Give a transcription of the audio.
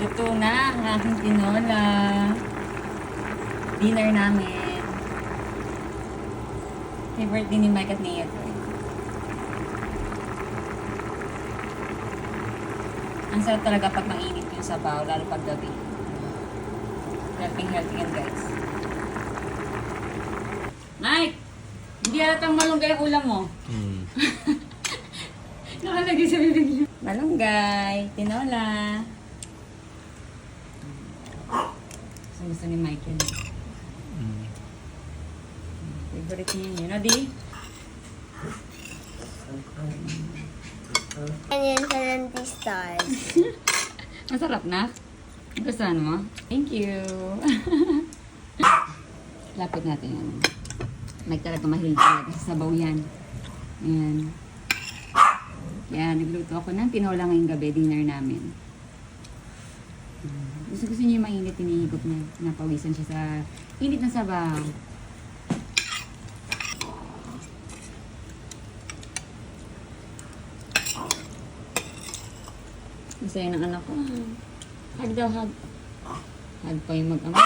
Ito na ang aking tinola. Dinner namin. Favorite din ni Mike at Nia to. Ang sarap talaga pag mainit yung sabaw, lalo pag gabi. Healthy yan, guys. Mike! Hindi halatang malunggay ang ulam mo. Nakalagay sa bibig niyo. Malunggay, tinola. Gusto ni Mike yun. Favorite niya yun. Adi? Ganyan sa stars. Masarap na. Gustuhan mo? Thank you. Lapit natin yan. Mike talaga mahilig talaga sa sabaw yan. Ayan. Kaya nagluto ako ng tinola ngayong gabi, dinner namin. Gusto niya yung mainit, tinihigop na. Napawisan siya sa init ng sabaw. Masaya ng anak ko. Hug daw, hug. Hug pa yung mag-ama.